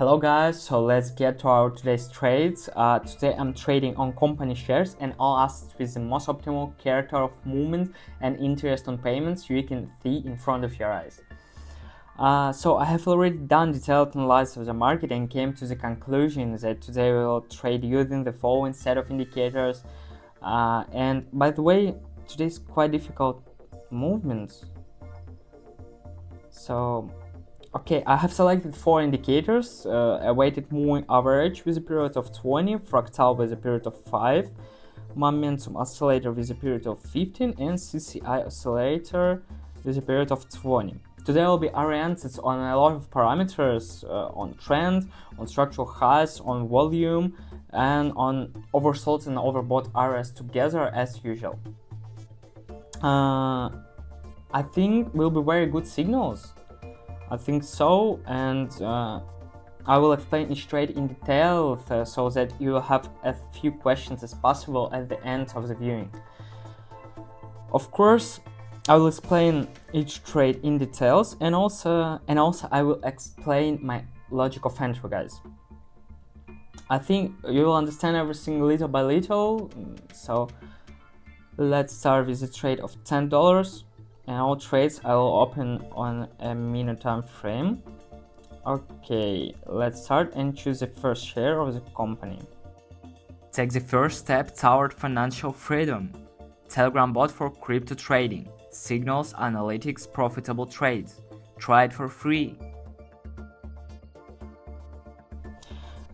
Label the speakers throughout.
Speaker 1: Hello guys, so let's get to our today's trades. Today I'm trading on company shares and all assets with the most optimal character of movement and interest on payments you can see in front of your eyes. So I have already done detailed analysis of the market and came to the conclusion that today we will trade using the following set of indicators. And by the way, today's quite difficult movements. So okay, I have selected 4 indicators, a weighted moving average with a period of 20, fractal with a period of 5, momentum oscillator with a period of 15, and CCI oscillator with a period of 20. Today will be oriented on a lot of parameters, on trend, on structural highs, on volume, and on oversold and overbought areas together as usual. I think will be very good signals. I think so, and I will explain each trade in detail so that you will have as few questions as possible at the end of the viewing. Of course, I will explain each trade in details, and also I will explain my logic of entry, guys. I think you will understand everything little by little. So let's start with a trade of $10. And all trades I will open on a minute time frame. Okay, let's start and choose the first share of the company. Take the first step toward financial freedom. Telegram bot for crypto trading. Signals, analytics, profitable trades. Try it for free.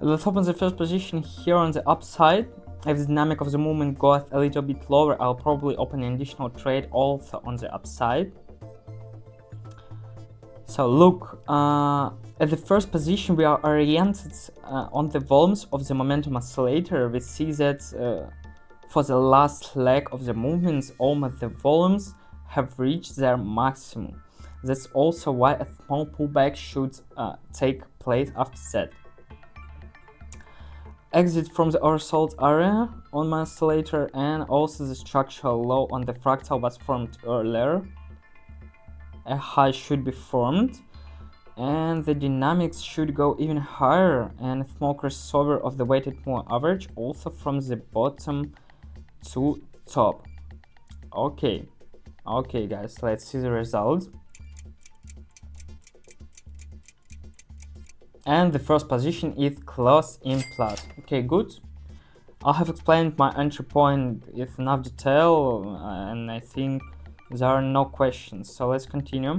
Speaker 1: Let's open the first position here on the upside. If the dynamic of the movement goes a little bit lower, I'll probably open an additional trade also on the upside. So look, at the first position we are oriented on the volumes of the momentum oscillator. We see that for the last leg of the movements, almost the volumes have reached their maximum. That's also why a small pullback should take place after that. Exit from the oversold area on my oscillator, and also the structural low on the fractal was formed earlier. A high should be formed and the dynamics should go even higher, and a small crossover of the weighted moving average also from the bottom to top. Okay guys, let's see the result. And the first position is close in plus. Okay, good. I have explained my entry point with enough detail, and I think there are no questions. So let's continue.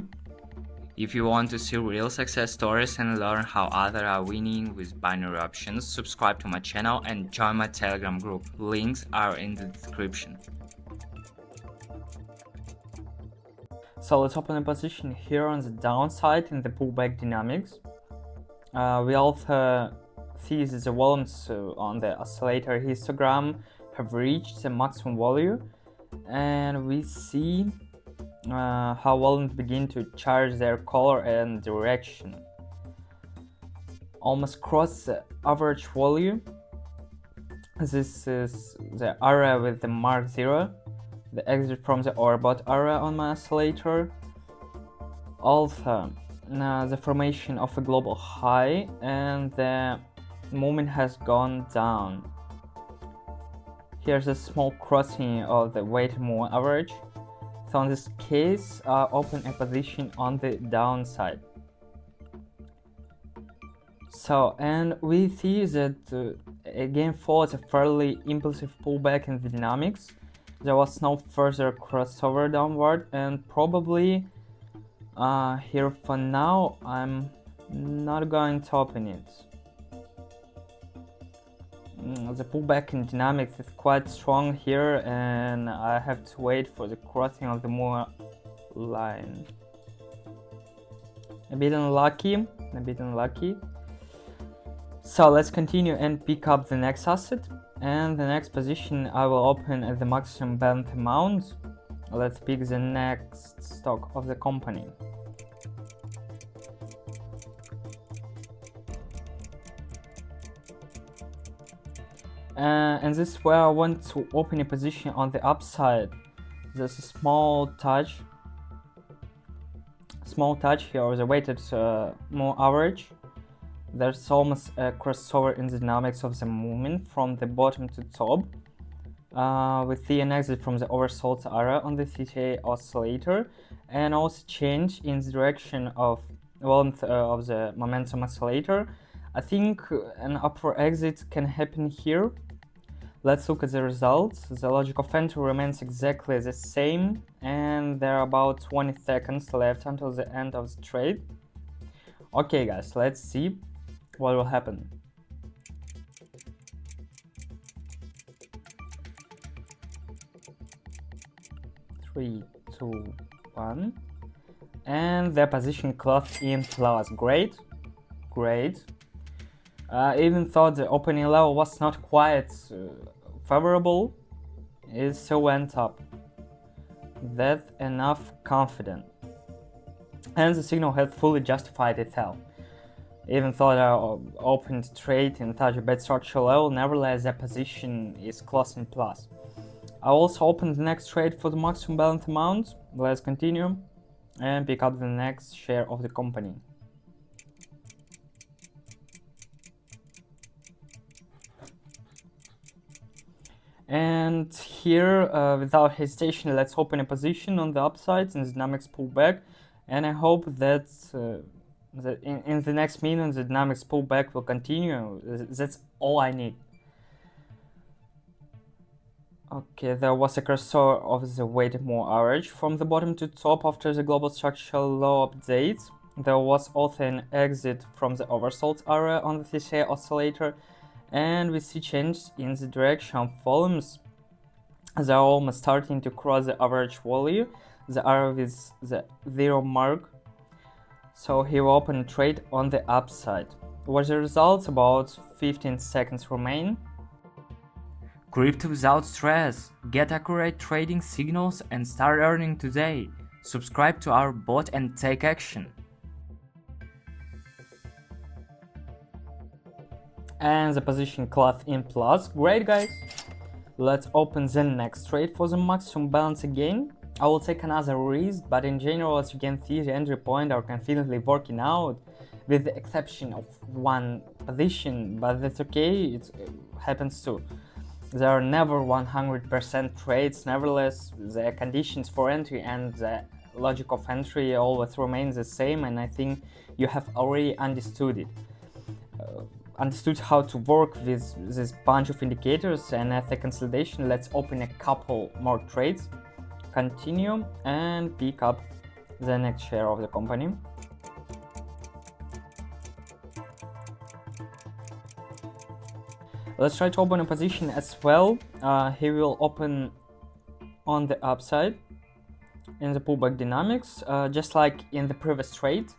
Speaker 1: If you want to see real success stories and learn how others are winning with binary options, subscribe to my channel and join my Telegram group. Links are in the description. So let's open a position here on the downside in the pullback dynamics. We also see that the volumes on the oscillator histogram have reached the maximum value, and we see how volumes begin to charge their color and direction. Almost cross the average value. This is the area with the mark 0, the exit from the overbought area on my oscillator. Also, the formation of a global high, and the movement has gone down. Here's a small crossing of the weighted moving average. So in this case, open a position on the downside. So, and we see that again follows a fairly impulsive pullback in the dynamics. There was no further crossover downward, and probably here for now I'm not going to open it. The pullback in dynamics is quite strong here, and I have to wait for the crossing of the moving line. A bit unlucky. So let's continue and pick up the next asset, and the next position I will open at the maximum band amount. Let's pick the next stock of the company. And this is where I want to open a position on the upside. There's a small touch here, the weighted more average, There's almost a crossover in the dynamics of the movement from the bottom to top. With the exit from the oversold area on the CTA oscillator, and also change in the direction of length of the momentum oscillator. I think an upward exit can happen here. Let's look at the results. The logic of entry remains exactly the same, and there are about 20 seconds left until the end of the trade. Okay guys, let's see what will happen. Three, two, one, and the position closed in plus. Great. Even though the opening level was not quite favorable, it still went up. That's enough confidence, and the signal had fully justified itself. Even though I opened trade in such a bad structural level, nevertheless the position is close in plus. I also opened the next trade for the maximum balance amount. Let's continue and pick up the next share of the company. And here, without hesitation, let's open a position on the upside in the dynamics pullback, and I hope that in the next minute the dynamics pullback will continue. That's all I need. Okay, there was a crossover of the weighted moving average from the bottom to top after the global structural low update. There was also an exit from the oversold area on the CTA oscillator, and we see change in the direction of volumes. They are almost starting to cross the average value, the area with the 0 mark. So here we open a trade on the upside. What the results? About 15 seconds remain.
Speaker 2: Crypto without stress. Get accurate trading signals and start earning today. Subscribe to our bot and take action.
Speaker 1: And the position closed in plus. Great guys. Let's open the next trade for the maximum balance again. I will take another risk, but in general, as you can see, the entry point are confidently working out, with the exception of one position, but that's okay, it happens too. There are never 100% trades, nevertheless, the conditions for entry and the logic of entry always remain the same, and I think you have already understood it. Understood how to work with this bunch of indicators, and at the consolidation, let's open a couple more trades, continue, and pick up the next share of the company. Let's try to open a position as well. He will open on the upside in the pullback dynamics, just like in the previous trade.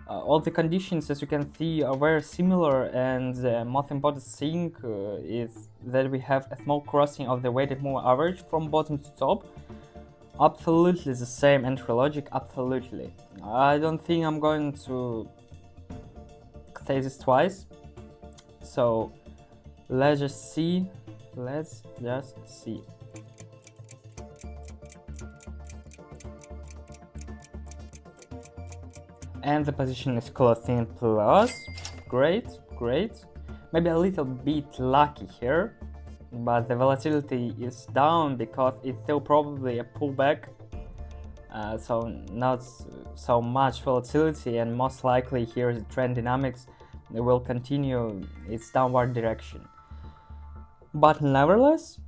Speaker 1: All the conditions, as you can see, are very similar, and the most important thing is that we have a small crossing of the weighted moving average from bottom to top. Absolutely the same entry logic, absolutely. I don't think I'm going to say this twice, so let's just see. And the position is closed in plus. Great. Maybe a little bit lucky here, but the volatility is down because it's still probably a pullback, so not so much volatility, and most likely here the trend dynamics will continue its downward direction. But nevertheless,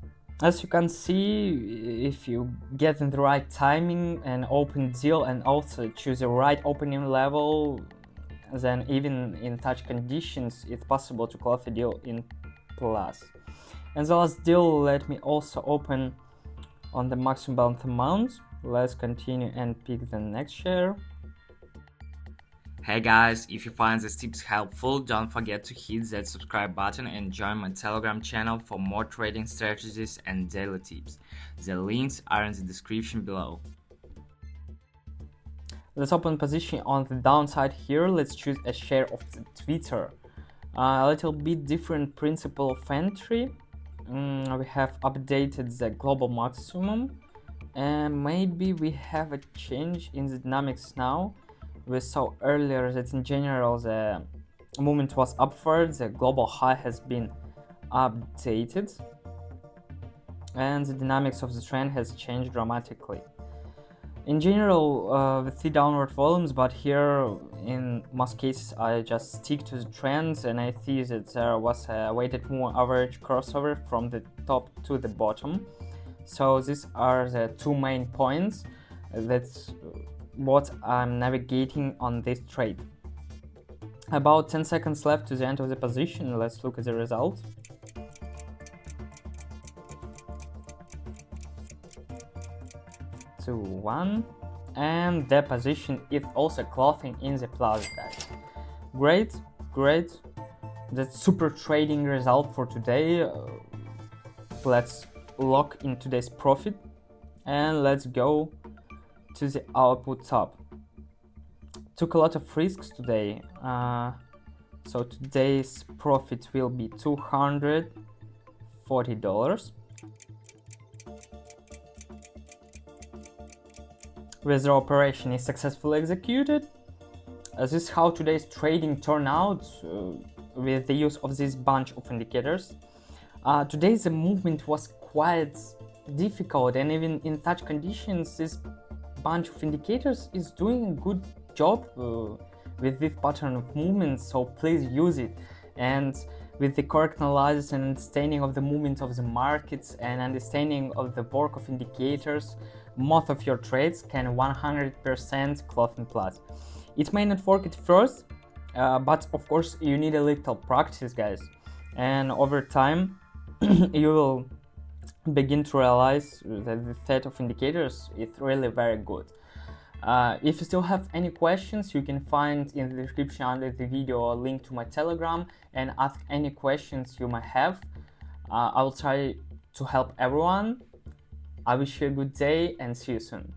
Speaker 1: as you can see, if you get in the right timing and open deal and also choose the right opening level, then even in such conditions it's possible to close the deal in plus. And the last deal, let me also open on the maximum balance amount. Let's continue and pick the next share.
Speaker 2: Hey guys, if you find these tips helpful, don't forget to hit that subscribe button and join my Telegram channel for more trading strategies and daily tips. The links are in the description below.
Speaker 1: Let's open position on the downside here. Let's choose a share of the Twitter. A little bit different principle of entry. We have updated the global maximum, and maybe we have a change in the dynamics now. We saw earlier that in general the movement was upwards, the global high has been updated, and the dynamics of the trend has changed dramatically. In general, we see downward volumes, but here in most cases I just stick to the trends, and I see that there was a weighted moving average crossover from the top to the bottom. So these are the two main points. That's what I'm navigating on this trade. About 10 seconds left to the end of the position. Let's look at the result. Two, one, and the position is also closing in the plus, guys. Great. That's super trading result for today. Let's lock in today's profit and let's go to the output top. Took a lot of risks today, so today's profit will be $240. Whether operation is successfully executed. This is how today's trading turned out with the use of this bunch of indicators. Today the movement was quite difficult, and even in such conditions this bunch of indicators is doing a good job with this pattern of movement, so please use it. And with the correct analysis and understanding of the movement of the markets and understanding of the work of indicators, most of your trades can 100% close in plus. It may not work at first, but of course you need a little practice, guys, and over time you will begin to realize that the set of indicators is really very good. If you still have any questions, you can find in the description under the video a link to my Telegram and ask any questions you might have. I will try to help everyone. I wish you a good day and see you soon.